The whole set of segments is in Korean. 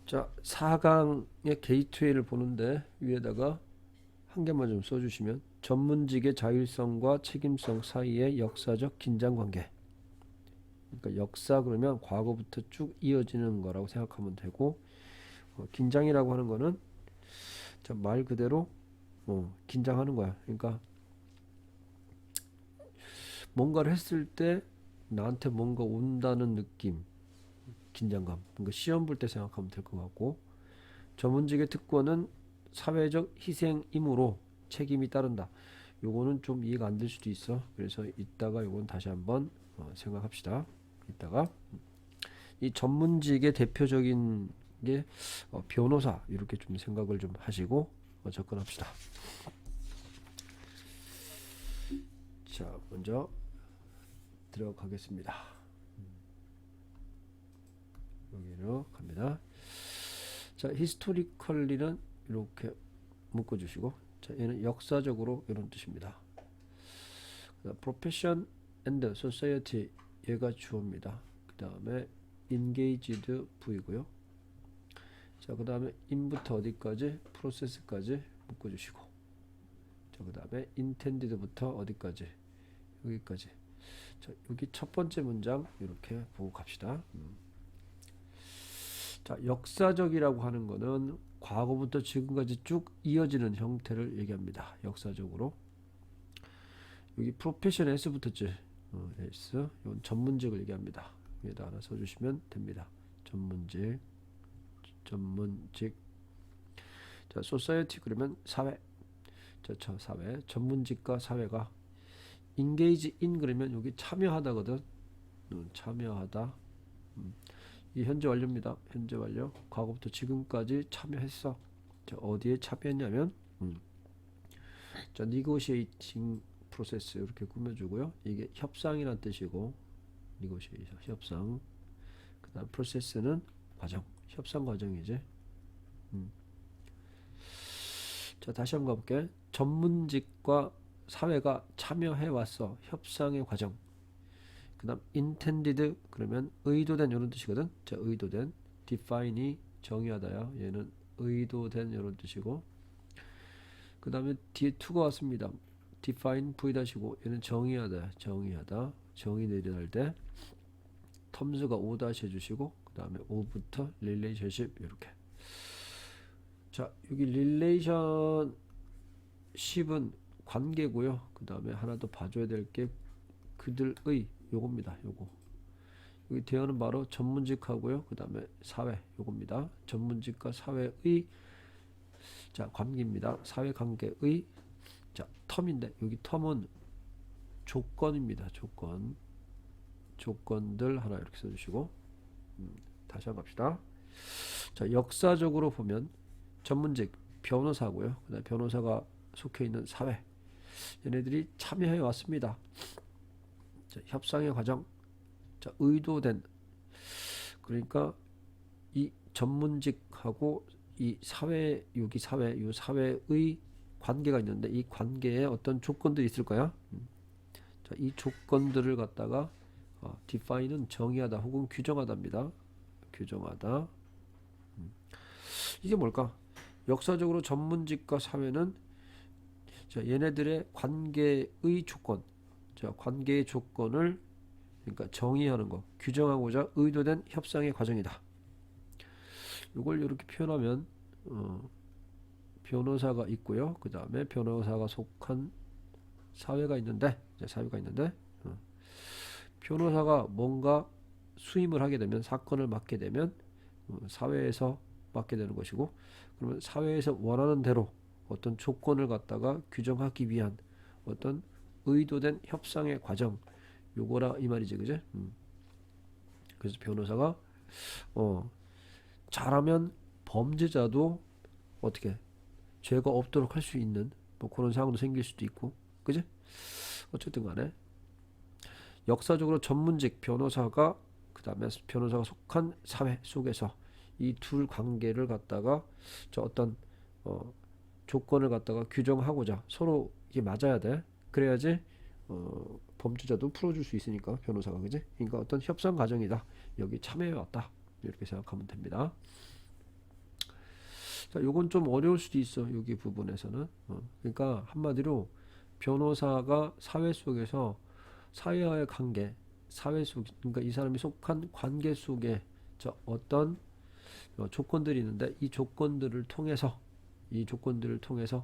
자, 4강의 게이트웨이를 보는데 위에다가 한 개만 좀 써주시면 전문직의 자율성과 책임성 사이의 역사적 긴장관계. 그러니까 역사 그러면 과거부터 쭉 이어지는 거라고 생각하면 되고 긴장이라고 하는 거는 말 그대로 긴장하는 거야. 그러니까 뭔가를 했을 때 나한테 뭔가 온다는 느낌, 긴장감. 그러니까 시험 볼 때 생각하면 될 것 같고 전문직의 특권은 사회적 희생이므로 책임이 따른다. 요거는 좀 이해가 안 될 수도 있어. 그래서 이따가 요건 다시 한번 생각합시다. 이따가 이 전문직의 대표적인 게 변호사 이렇게 좀 생각을 좀 하시고 접근합시다. 자, 먼저 들어가겠습니다. 여기로 갑니다. 자, 히스토리컬리는 이렇게 묶어주시고, 자, 얘는 역사적으로 이런 뜻입니다. profession and society 얘가 주어입니다. 그 다음에 engaged V고요. 자, 그 다음에 in부터 어디까지? process까지 묶어주시고, 자, 그 다음에 intended부터 어디까지? 여기까지. 자, 여기 첫 번째 문장 이렇게 보고 갑시다. 자, 역사적이라고 하는 거는 과거부터 지금까지 쭉 이어지는 형태를 얘기합니다. 역사적으로. 여기 프로페션 S 붙었지. S. 이건 전문직을 얘기합니다. 여기다 하나 써주시면 됩니다. 전문직. 자, 소사이어티 그러면 사회. 자, 사회. 전문직과 사회가 engage in 그러면 여기 참여하다거든. 참여하다. 이 현재 완료입니다. 현재 완료. 과거부터 지금까지 참여했어. 자, 어디에 참여했냐면 자, negotiating 프로세스 이렇게 꾸며주고요. 이게 협상이란 뜻이고 negotiation 협상. 그 다음 프로세스는 과정. 협상 과정이지. 자, 다시 한번 가볼게. 전문직과 사회가 참여해왔어. 협상의 과정. 그 다음 intended 그러면 의도된 이런 뜻이거든. 자, 의도된. define이 정의하다야. 얘는 의도된 이런 뜻이고, 그 다음에 뒤에 to가 왔습니다. define v-고 얘는 정의하다. 정의 내려할 때 terms가 o- 해주시고, 그 다음에 o부터 relationship 이렇게. 자, 여기 relationship은 관계고요. 그 다음에 하나 더 봐줘야 될 게 그들의 요겁니다. 요거. 여기 대어는 바로 전문직하고요. 그 다음에 사회 요겁니다. 전문직과 사회의 자 관계입니다. 사회관계의 자 텀인데 여기 텀은 조건입니다. 조건들 하나 이렇게 써주시고 다시 한번 갑시다. 자, 역사적으로 보면 전문직 변호사고요. 그 다음에 변호사가 속해 있는 사회 얘네들이 참여해 왔습니다. 자, 협상의 과정 자, 의도된 그러니까 이 전문직하고 이 사회 여기 사회 이 사회의 관계가 있는데 이 관계에 어떤 조건들이 있을 거야. 자, 이 조건들을 갖다가 define은 정의하다 혹은 규정하다입니다. 규정하다. 이게 뭘까? 역사적으로 전문직과 사회는 자, 얘네들의 관계의 조건, 자, 관계의 조건을 그러니까 정의하는 거, 규정하고자 의도된 협상의 과정이다. 이걸 이렇게 표현하면 변호사가 있고요. 그 다음에 변호사가 속한 사회가 있는데, 변호사가 뭔가 수임을 하게 되면 사건을 맡게 되면 사회에서 맡게 되는 것이고, 그러면 사회에서 원하는 대로 어떤 조건을 갖다가 규정하기 위한 어떤 의도된 협상의 과정, 요거라 이 말이지, 그제? 그래서 변호사가 잘하면 범죄자도 어떻게 죄가 없도록 할 수 있는 뭐 그런 상황도 생길 수도 있고, 그지? 어쨌든 간에 역사적으로 전문직 변호사가 그 다음에 변호사가 속한 사회 속에서 이 둘 관계를 갖다가 저 어떤 조건을 갖다가 규정하고자 서로 이게 맞아야 돼. 그래야지 범죄자도 풀어줄 수 있으니까 변호사가 그지? 그러니까 어떤 협상 과정이다. 여기 참여해 왔다. 이렇게 생각하면 됩니다. 자, 요건 좀 어려울 수도 있어. 여기 부분에서는. 그러니까 한마디로 변호사가 사회 속에서 사회와의 관계, 사회 속, 그러니까 이 사람이 속한 관계 속에 저 어떤 조건들이 있는데 이 조건들을 통해서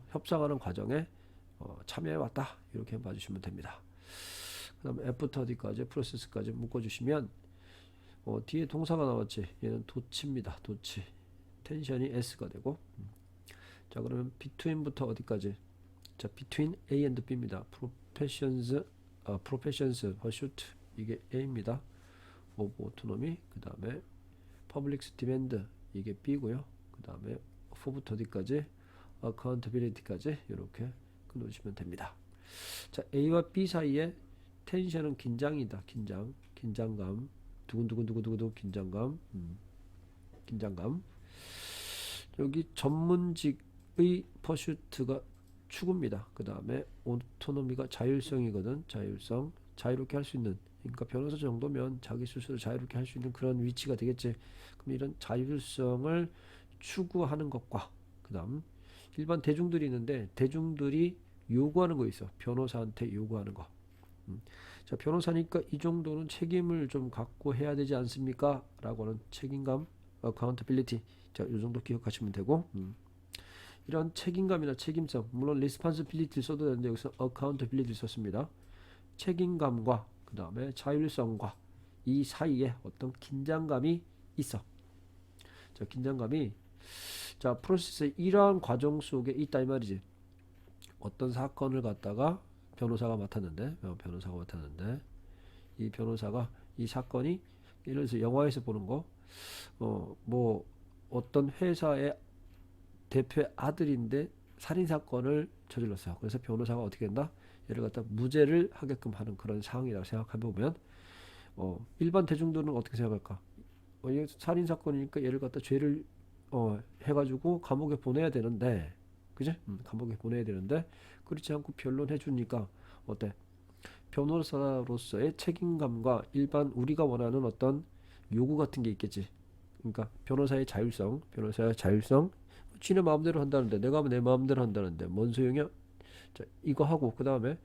협상하는 과정에 참여해 왔다. 이렇게 봐주시면 됩니다. 그다음에 애프터 어디까지 프로세스까지 묶어주시면 뒤에 동사가 나왔지. 얘는 도치입니다. 도치. 텐션이 S가 되고. 자, 그러면 between부터 어디까지? 자, between A and B입니다. professions pursuit 이게 A입니다. of autonomy 그 다음에 public demand 이게 B고요. 그 다음에 for부터 어디까지? accountability까지 이렇게 끊어주시면 됩니다. 자, A와 B 사이에 텐션은 긴장이다. 긴장감, 두근두근두근두근 긴장감. 여기 전문직의 pursuit가 추구입니다. 그 다음에 오토노미가 자율성이거든. 자유롭게 할 수 있는. 그러니까 변호사 정도면 자기 스스로 자유롭게 할 수 있는 그런 위치가 되겠지. 그럼 이런 자율성을 추구하는 것과 그 다음 일반 대중들이 있는데 대중들이 요구하는 거 있어. 변호사한테 요구하는 거. 자, 변호사니까 이 정도는 책임을 좀 갖고 해야 되지 않습니까? 라고 하는 책임감, accountability. 자, 이 정도 기억하시면 되고. 이런 책임감이나 책임성, 물론 responsibility 써도 되는데 여기서 accountability 썼습니다. 책임감과 그 다음에 자율성과 이 사이에 어떤 긴장감이 있어. 자, 긴장감이 자, 프로세스의 이러한 과정 속에 있다 이 말이지. 어떤 사건을 갖다가 변호사가 맡았는데 이 변호사가 이 사건이 예를 들어서 영화에서 보는 거 뭐 어떤 회사의 대표의 아들인데 살인사건을 저질렀어요. 그래서 변호사가 어떻게 된다? 얘를 갖다 무죄를 하게끔 하는 그런 상황이라고 생각해보면 일반 대중들은 어떻게 생각할까? 이게 살인사건이니까 얘를 갖다 죄를 해가지고 감옥에 보내야 되는데 그지? 감옥에 보내야 되는데 그렇지 않고 변론해주니까 어때? 변호사로서의 책임감과 일반 우리가 원하는 어떤 요구 같은 게 있겠지. 그러니까 변호사의 자율성 지네 마음대로 한다는데 내가 내 마음대로 한다는데 뭔 소용이야? 자, 이거 하고 그 다음에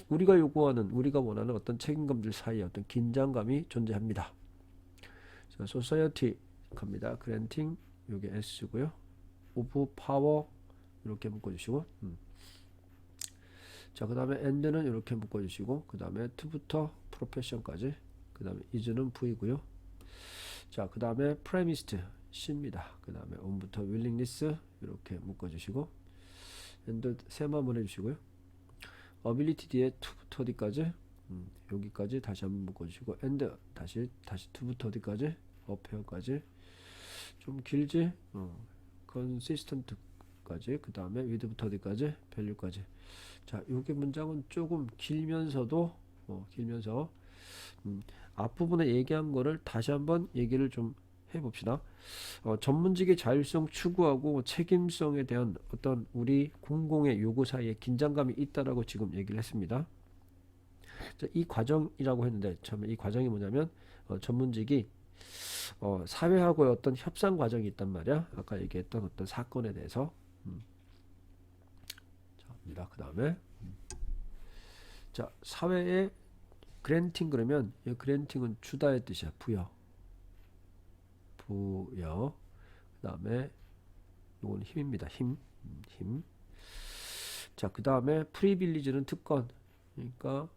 우리가 원하는 어떤 책임감들 사이에 어떤 긴장감이 존재합니다. 자, society 갑니다. granting 요게 S고요. of power 이렇게 묶어주시고 자, 그 다음에 and는 이렇게 묶어주시고 그 다음에 to부터 profession까지 그 다음에 is는 V고요. 자, 그 다음에 premised C입니다. 그 다음에 on부터 willingness 이렇게 묶어주시고 and 세모 한번 해주시고요. ability 뒤에 to부터 어디까지? 여기까지 다시 한번 묶어주시고 and 다시 to부터 어디까지? appear까지 좀 길지? consistent까지 그 다음에 with부터 어디까지? value까지. 자, 요게 문장은 조금 길면서도 앞부분에 얘기한 거를 다시 한번 얘기를 좀 해봅시다. 전문직의 자율성 추구하고 책임성에 대한 어떤 우리 공공의 요구 사이에 긴장감이 있다라고 지금 얘기를 했습니다. 자, 이 과정이라고 했는데 이 과정이 뭐냐면 전문직이 사회하고의 어떤 협상 과정이 있단 말이야. 아까 얘기했던 어떤 사건에 대해서. 자, 그 다음에 자, 사회에 그랜팅 그러면 이 그랜팅은 주다의 뜻이야. 부여. 그 다음에 이건 힘입니다. 힘. 자, 그 다음에 프리빌리지는 특권. 그러니까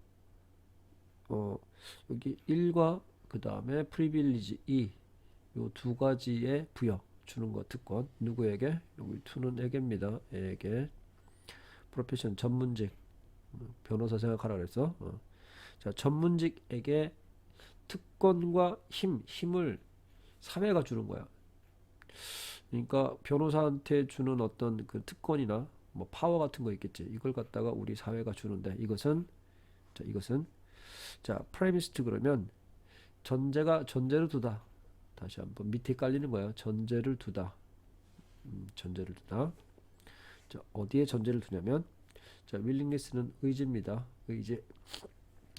여기 1과 그 다음에 프리빌리지 2 요 두 가지의 부여 주는 거 특권. 누구에게? 여기 2는 에게입니다. 에게. 프로페션 전문직 변호사 생각하라 그랬어. 자, 전문직에게 특권과 힘을 사회가 주는 거야. 그러니까 변호사한테 주는 어떤 그 특권이나 뭐 파워 같은 거 있겠지. 이걸 갖다가 우리 사회가 주는데 이것은 프레미스트 그러면 전제를 두다. 다시 한번 밑에 깔리는 거야. 전제를 두다. 자, 어디에 전제를 두냐면 자, willingness는 의지입니다. 의지.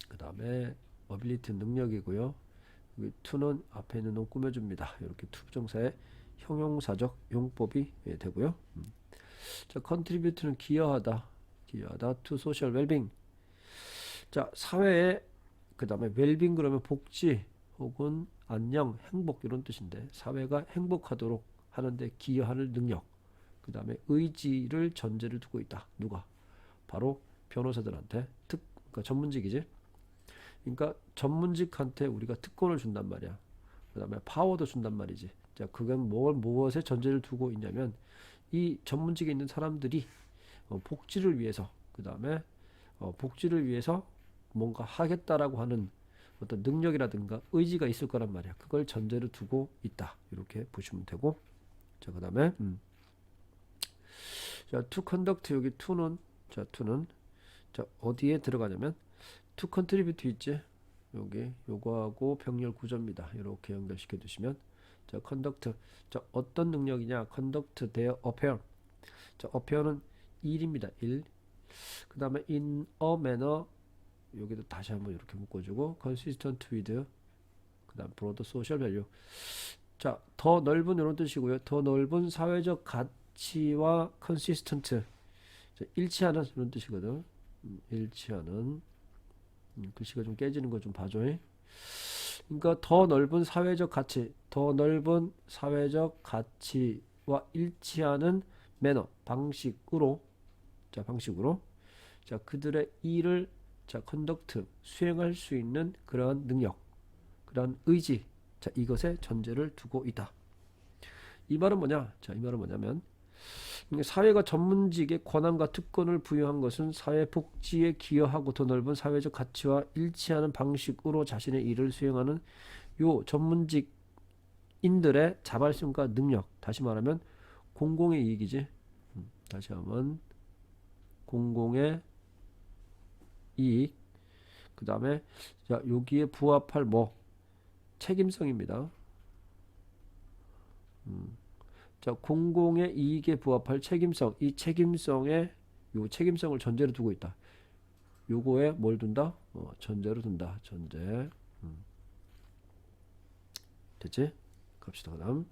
그 다음에 ability 능력이고요. 여기 to는 앞에 있는 놈 꾸며줍니다. 이렇게 to 부정사에 형용사적 용법이 되고요. 자, contribute는 기여하다, to social well-being. 자, 사회에 그 다음에 웰빙 그러면 복지 혹은 안녕, 행복 이런 뜻인데 사회가 행복하도록 하는데 기여하는 능력, 그 다음에 의지를 전제를 두고 있다. 누가? 바로 변호사들한테 그러니까 전문직이지. 그러니까 전문직한테 우리가 특권을 준단 말이야. 그 다음에 파워도 준단 말이지. 자, 그건 무엇에 전제를 두고 있냐면 이 전문직에 있는 사람들이 복지를 위해서, 그 다음에 복지를 위해서 뭔가 하겠다라고 하는 어떤 능력이라든가 의지가 있을 거란 말이야. 그걸 전제로 두고 있다. 이렇게 보시면 되고. 자, 그 다음에 자, to conduct 여기 to는 자, 어디에 들어가냐면 to contribute 있지. 여기 요거하고 병렬 구조입니다. 이렇게 연결시켜 두시면 자, conduct. 자, 어떤 능력이냐? conduct their affair. 자, affair는 일입니다. 일. 그 다음에 in a manner 여기도 다시 한번 이렇게 묶어주고 consistent with 그 다음 broad social value. 자, 더 넓은 이런 뜻이고요. 더 넓은 사회적 가치와 consistent. 자, 일치하는 이런 뜻이거든. 일치하는. 글씨가 좀 깨지는 거 좀 봐줘. 그러니까 더 넓은 사회적 가치, 더 넓은 사회적 가치와 일치하는 매너, 방식으로, 자, 방식으로, 자, 그들의 일을, 자, 컨덕트, 수행할 수 있는 그러한 능력, 그러한 의지, 자, 이것에 전제를 두고 있다. 이 말은 뭐냐? 자, 이 말은 뭐냐면, 사회가 전문직의 권한과 특권을 부여한 것은 사회 복지에 기여하고 더 넓은 사회적 가치와 일치하는 방식으로 자신의 일을 수행하는 요 전문직인들의 자발성과 능력, 다시 말하면 공공의 이익이지. 다시 한번 공공의 이익. 그 다음에 자, 여기에 부합할 뭐 책임성입니다. 자, 공공의 이익에 부합할 책임성, 이 책임성에 요 책임성을 전제로 두고 있다. 요거에 뭘 둔다? 전제로 둔다. 전제. 됐지? 갑시다. 그다음.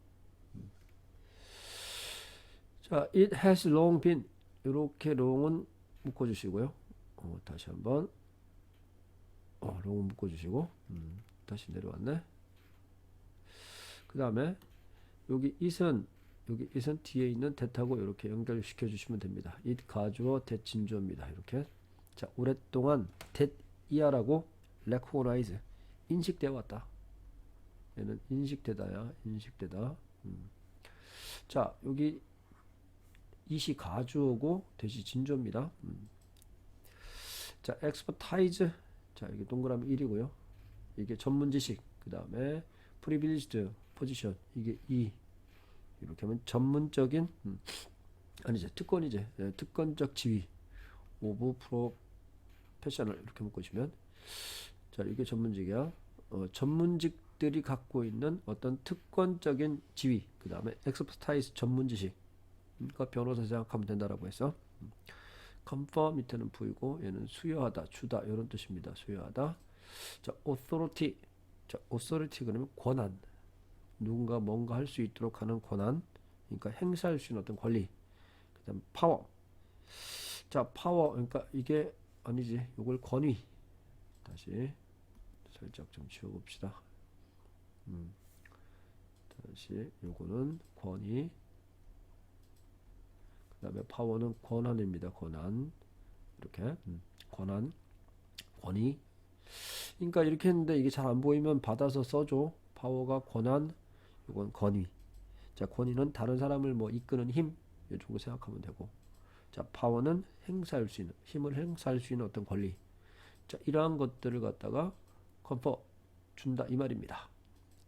자, it has long been 이렇게 long은 묶어주시고요. 다시 한번 long은 묶어주시고 다시 내려왔네. 그 다음에 여기 it은 뒤에 있는 that하고 이렇게 연결시켜 주시면 됩니다. it 가주어 that 진주어입니다. 이렇게. 자, 오랫동안 that 이하라고 recognize 인식되어 왔다. 얘는 인식되다야. 인식되다. 자, 여기 it이 가주어고 that이 진주어입니다. 자, expertise. 자, 여기 동그라미 1이고요. 이게 전문 지식. 그 다음에 privileged position. 이게 2. 이렇게 하면 전문적인 아니지 특권이지. 네, 특권적 지위 오브 프로페셔널 이렇게 묶으시면 자, 이게 전문직이야. 전문직들이 갖고 있는 어떤 특권적인 지위, 그 다음에 엑스퍼타이즈 전문 지식. 그러니까 변호사 생각하면 된다라고 해서 컨퍼 밑에는 V고 얘는 수여하다, 주다 이런 뜻입니다. 수여하다. 자, authority. 자, authority 그러면 권한. 누군가 뭔가 할 수 있도록 하는 권한, 그러니까 행사할 수 있는 어떤 권리. 그 다음 파워. 자, 파워 그러니까 이게 아니지, 이걸 권위. 다시 살짝 좀 지워봅시다. 다시 요거는 권위, 그 다음에 파워는 권한입니다. 권한. 이렇게 권한, 권위. 그러니까 이렇게 했는데 이게 잘 안 보이면 받아서 써줘. 파워가 권한, 이건 권위. 자, 권위는 다른 사람을 뭐 이끄는 힘, 이 정도 생각하면 되고. 자, 파워는 행사할 수 있는, 힘을 행사할 수 있는 어떤 권리. 자, 이러한 것들을 갖다가 컨퍼 준다 이 말입니다.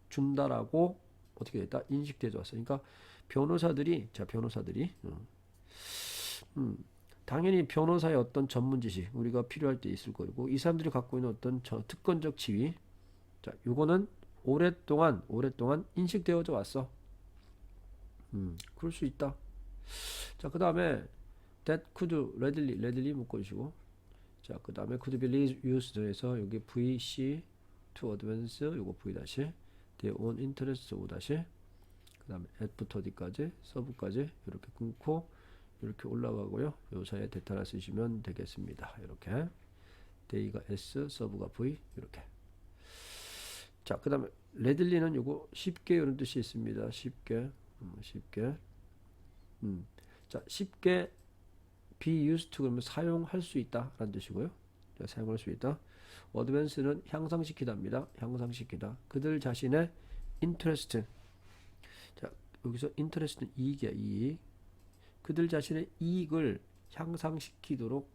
준다라고 어떻게 됐다? 인식되어 왔어. 그러니까 변호사들이, 자, 변호사들이 당연히 변호사의 어떤 전문 지식 우리가 필요할 때 있을 거고, 이 사람들이 갖고 있는 어떤 특권적 지위. 자, 요거는 오랫동안 인식되어져 왔어. 그럴 수 있다. 자, 그 다음에 that could readily 묶어주시고, 자, 그 다음에 could be used 해서 여기 VC to advance 요거 V 다시 their own interest O 다시, 그 다음에 at부터 어디까지? 서브까지 이렇게 끊고 이렇게 올라가고요. 요 사이에 데이터 하나 쓰시면 되겠습니다. 이렇게 데이가 S, 서브가 V 이렇게. 자, 그 다음에 레들리는 요거 쉽게 이런 뜻이 있습니다. 쉽게, 쉽게. 자, 쉽게 be used to 그러면 사용할 수 있다 라는 뜻이고요. 자, 사용할 수 있다. 어드밴스는 향상시키다입니다. 향상시키다. 그들 자신의 interest. 자, 여기서 interest는 이익이야, 이익. 그들 자신의 이익을 향상시키도록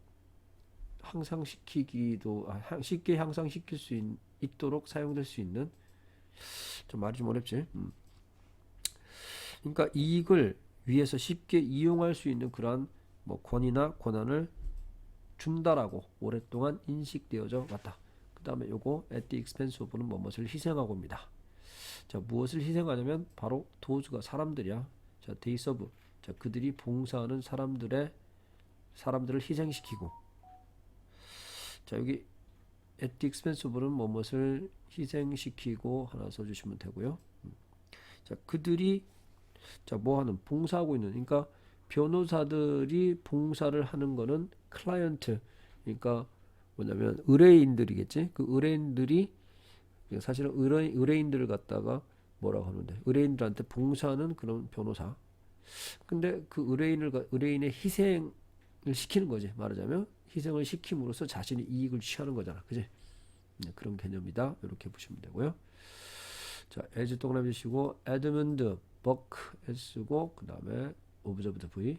쉽게 향상시킬 수 있도록 사용될 수 있는, 좀 말이 좀 어렵지. 그러니까 이익을 위해서 쉽게 이용할 수 있는 그러한 뭐 권위나 권한을 준다라고 오랫동안 인식되어져 왔다. 그 다음에 요거 at the expense of는 무엇을 희생하고입니다. 자, 무엇을 희생하냐면 바로 도주가 사람들이야. 자, they serve. 자, 그들이 봉사하는 사람들을 희생시키고. 자, 여기 at the expense of는 무엇을 희생시키고 하나 써주시면 되고요. 자, 그들이 자, 뭐 하는 봉사하고 있는, 그러니까 변호사들이 봉사를 하는 거는 클라이언트, 그러니까 뭐냐면 의뢰인들이겠지. 그 의뢰인들이 사실은 의뢰인들을 갖다가 뭐라고 하는데 의뢰인들한테 봉사하는 그런 변호사. 근데 그 의뢰인의 희생을 시키는 거지. 말하자면 희생을 시킴으로써 자신이 이익을 취하는 거잖아. 그지? 네, 그런 개념이다. 이렇게 보시면 되고요. 자, as 동그라미 주시고 에드문드 버크 S고 그 다음에 observed V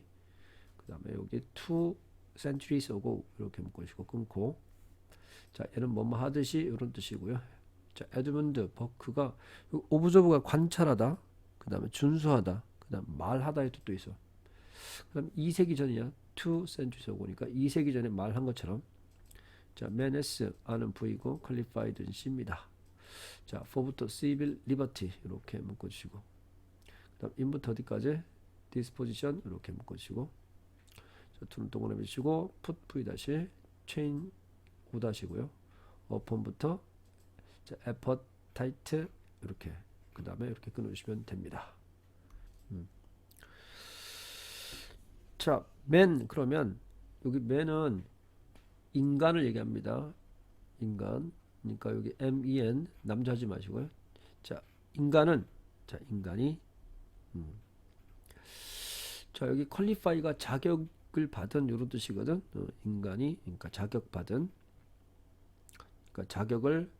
그 다음에 여기 2 centuries ago 이렇게 묶으시고 끊고. 자, 얘는 뭐뭐 하듯이 이런 뜻이고요. 자, 에드문드 버크가 observe가 관찰하다, 그 다음에 준수하다, 그 다음 말하다의 뜻도 있어. 그 다음 2세기 전이야. 2 centuries ago니까 2세기 전에 말한 것처럼. 자, menace 아는 V고 qualified는 C입니다. 자, for부터 civil liberty 이렇게 묶어주시고, 그 다음 in부터 어디까지? disposition 이렇게 묶어주시고, 자, 투는 동그라미 주시고 put V 다시 chain U 다시고요. open부터 자, appetite 이렇게, 그 다음에 이렇게 끊으시면 됩니다. 자, man 그러면 여기 man은 인간을 얘기합니다. 인간. 그러니까 여기 men 남자 하지 마시고요. 자, 인간은 자, 인간이 자, 여기 qualify가 자격을 받은 이런 뜻이거든. 인간이 그러니까 자격받은, 그러니까 자격을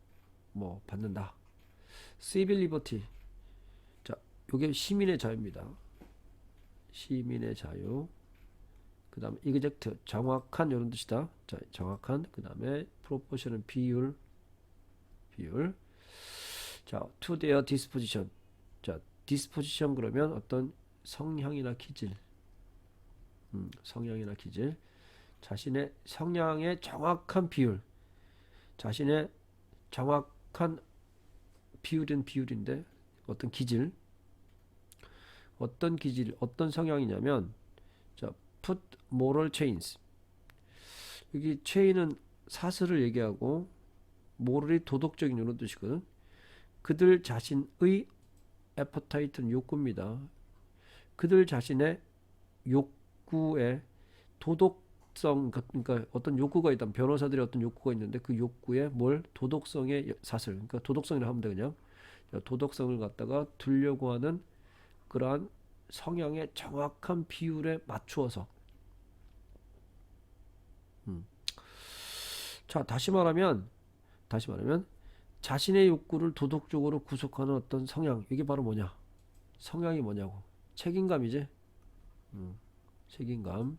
뭐 받는다. civil liberty. 자, 요게 시민의 자유입니다. 시민의 자유. 그 다음에 exact 정확한 이런 뜻이다. 자, 정확한. 그 다음에 proportion은 비율. 자, to their disposition. 자, disposition 그러면 어떤 성향이나 기질. 성향이나 기질. 자신의 성향의 정확한 비율. 자신의 정확한 비율인데 어떤 기질. 어떤 성향이냐면 자, put moral chains. 여기 chain은 사슬을 얘기하고 moral이 도덕적인 이런 뜻이거든. 그들 자신의 appetite는 욕구입니다. 그들 자신의 욕구에 도덕성, 그러니까 어떤 욕구가 있다. 변호사들이 어떤 욕구가 있는데 그 욕구에 뭘 도덕성의 사슬, 그러니까 도덕성이라 하면 돼. 그냥 도덕성을 갖다가 두려고 하는 그러한 성향의 정확한 비율에 맞추어서. 자, 다시 말하면 자신의 욕구를 도덕적으로 구속하는 어떤 성향, 이게 바로 뭐냐? 성향이 뭐냐고? 책임감이지. 책임감.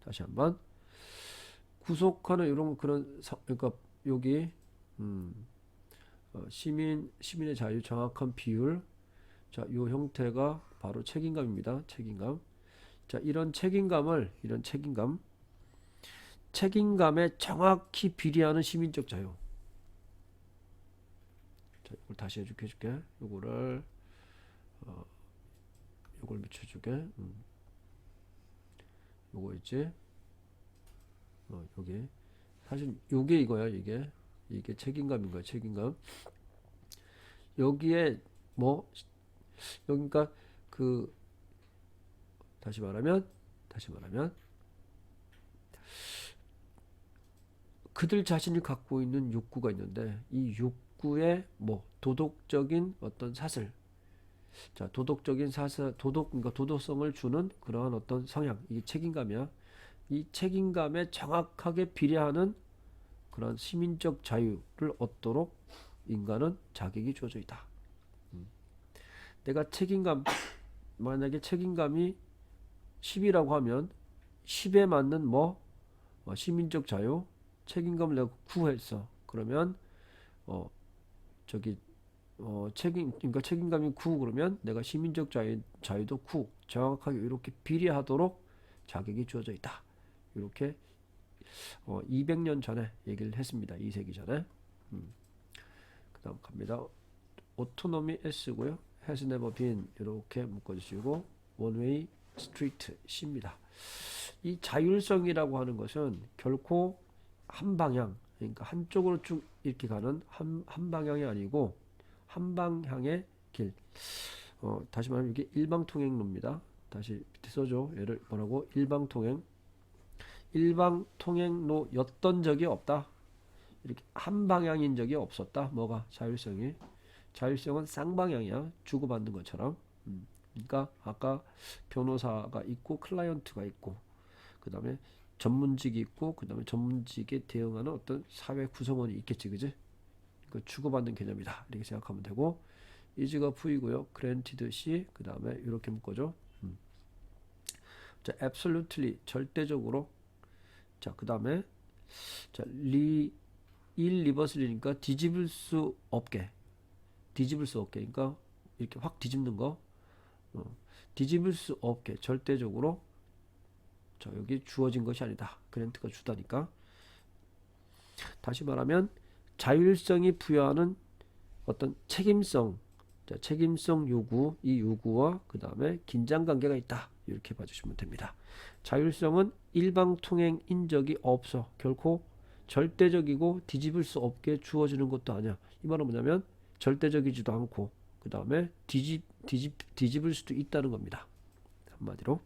다시 한번 구속하는 이런 그런 그러니까 여기 시민의 자유 정확한 비율. 자, 요 형태가 바로 책임감입니다. 책임감. 자, 이런 책임감에 정확히 비례하는 시민적 자유. 자, 이걸 다시 해줄게. 요걸 묻혀주게. 요거 있지. 여기 사실 요게 이거야. 이게 책임감인 거야. 책임감. 여기에 뭐 그러니까 그 다시 말하면 그들 자신이 갖고 있는 욕구가 있는데 이 욕구의 뭐 도덕적인 어떤 사슬, 자 도덕적인 사슬, 그러니까 도덕성을 주는 그러한 어떤 성향, 이게 책임감이야. 이 책임감에 정확하게 비례하는 그런 시민적 자유를 얻도록 인간은 자격이 주어져 있다. 내가 만약에 책임감이 10이라고 하면 10에 맞는 시민적 자유, 책임감을 내가 9 했어. 그러면 저기 그러니까 책임감이 9 그러면 내가 시민적 자유도 9 정확하게 이렇게 비례하도록 자격이 주어져 있다. 이렇게 200년 전에 얘기를 했습니다. 2세기 전에. 그 다음 갑니다. 오토노미 S고요. has never been 이렇게 묶어주시고 one way street C입니다. 이 자율성이라고 하는 것은 결코 한 방향, 그러니까 한쪽으로 쭉 이렇게 가는 한 방향이 아니고 한 방향의 길. 다시 말하면 이게 일방통행로입니다. 다시 밑에 써줘. 얘를 뭐라고? 일방통행로였던 적이 없다. 이렇게 한 방향인 적이 없었다. 뭐가? 자율성은 쌍방향이야. 주고받는 것처럼. 그러니까 아까 변호사가 있고 클라이언트가 있고 그 다음에 전문직이 있고 그 다음에 전문직에 대응하는 어떤 사회 구성원이 있겠지, 그지? 그 주고받는 개념이다. 이렇게 생각하면 되고 is가 V고요. granted C 그 다음에 이렇게 묶어줘. 자, absolutely 절대적으로. 자, 그 다음에 자, irreversibly니까 뒤집을 수 없게. 그러니까 이렇게 확 뒤집는 거. 뒤집을 수 없게 절대적으로. 자, 여기 주어진 것이 아니다. 그랜트가 주다니까. 다시 말하면 자율성이 부여하는 어떤 책임성, 자, 책임성 요구, 이 요구와 그 다음에 긴장 관계가 있다. 이렇게 봐주시면 됩니다. 자율성은 일방통행인 적이 없어. 결코 절대적이고 뒤집을 수 없게 주어지는 것도 아니야. 이 말은 뭐냐면 절대적이지도 않고 그 다음에 뒤집을 수도 있다는 겁니다. 한마디로.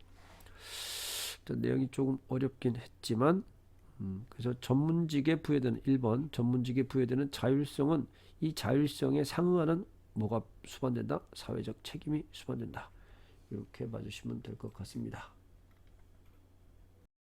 내용이 조금 어렵긴 했지만 그래서 전문직에 부여되는 1번 전문직에 부여되는 자율성은 이 자율성에 상응하는 뭐가 수반된다? 사회적 책임이 수반된다. 이렇게 봐주시면 될 것 같습니다.